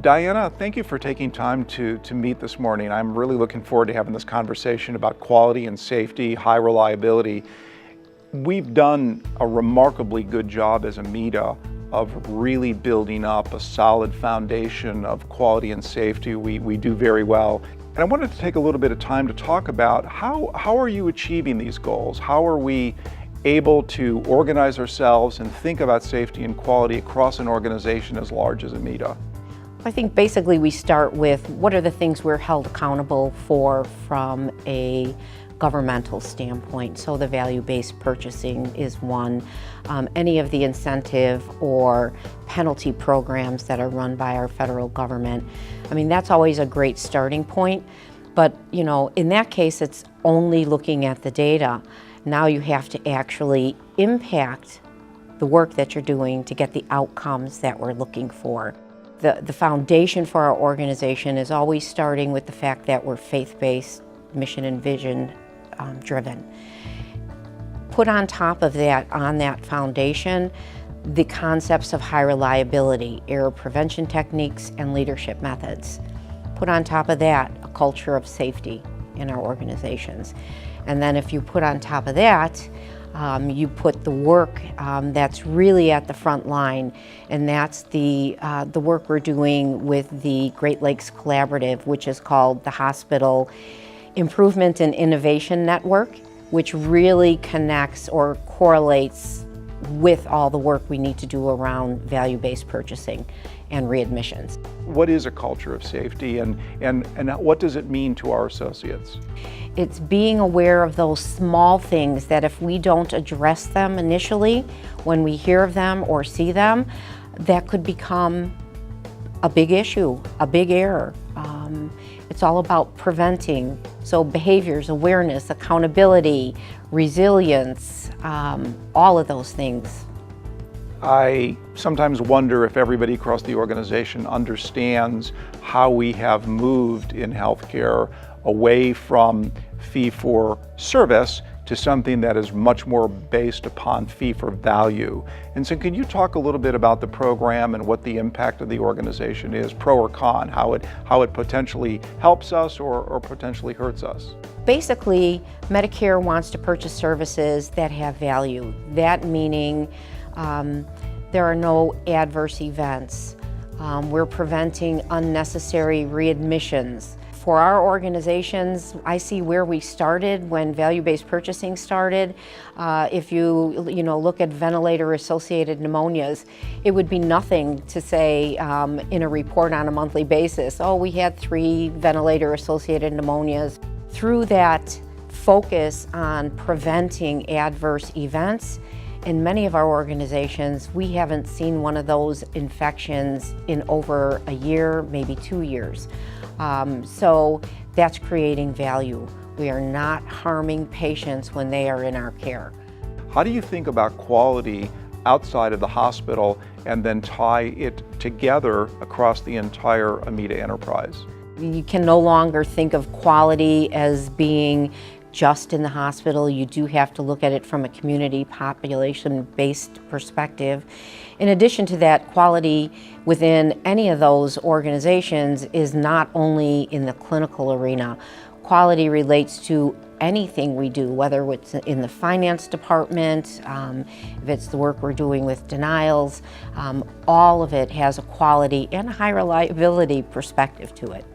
Diana, thank you for taking time to meet this morning. I'm really looking forward to having this conversation about quality and safety, high reliability. We've done a remarkably good job as AMITA of really building up a solid foundation of quality and safety. We do very well. And I wanted to take a little bit of time to talk about how are you achieving these goals? How are we able to organize ourselves and think about safety and quality across an organization as large as AMITA? I think basically we start with what are the things we're held accountable for from a governmental standpoint. So the value-based purchasing is one. Any of the incentive or penalty programs that are run by our federal government. I mean, that's always a great starting point. But, you know, in that case, it's only looking at the data. Now you have to actually impact the work that you're doing to get the outcomes that we're looking for. The foundation for our organization is always starting with the fact that we're faith-based, mission and vision driven. Put on top of that, on that foundation, the concepts of high reliability, error prevention techniques, and leadership methods. Put on top of that a culture of safety in our organizations. And then if you put on top of that, you put the work that's really at the front line, and that's the work we're doing with the Great Lakes Collaborative, which is called the Hospital Improvement and Innovation Network, which really connects or correlates with all the work we need to do around value-based purchasing and readmissions. What is a culture of safety, and what does it mean to our associates? It's being aware of those small things that if we don't address them initially, when we hear of them or see them, that could become a big issue, a big error. It's all about preventing. So behaviors, awareness, accountability, resilience, all of those things. I sometimes wonder if everybody across the organization understands how we have moved in healthcare away from fee-for-service to something that is much more based upon fee-for-value. And so can you talk a little bit about the program and what the impact of the organization is, pro or con, how it potentially helps us or potentially hurts us? Basically, Medicare wants to purchase services that have value. That meaning there are no adverse events. We're preventing unnecessary readmissions. For our organizations, I see where we started when value-based purchasing started. If you look at ventilator-associated pneumonias, it would be nothing to say in a report on a monthly basis, oh, we had 3 ventilator-associated pneumonias. Through that focus on preventing adverse events, in many of our organizations, we haven't seen one of those infections in over a year, maybe 2 years. So that's creating value. We are not harming patients when they are in our care. How do you think about quality outside of the hospital and then tie it together across the entire AMITA enterprise? You can no longer think of quality as being just in the hospital. You do have to look at it from a community population-based perspective. In addition to that, quality within any of those organizations is not only in the clinical arena. Quality relates to anything we do, whether it's in the finance department, if it's the work we're doing with denials, all of it has a quality and a high reliability perspective to it.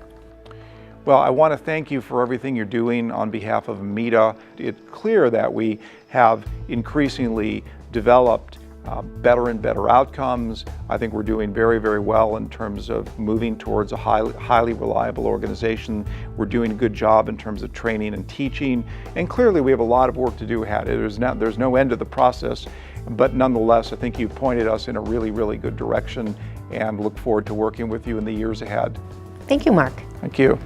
Well, I want to thank you for everything you're doing on behalf of AMITA. It's clear that we have increasingly developed better and better outcomes. I think we're doing very, very well in terms of moving towards a highly reliable organization. We're doing a good job in terms of training and teaching, and clearly we have a lot of work to do ahead. There's no end to the process, but nonetheless, I think you've pointed us in a really, really good direction, and look forward to working with you in the years ahead. Thank you, Mark. Thank you.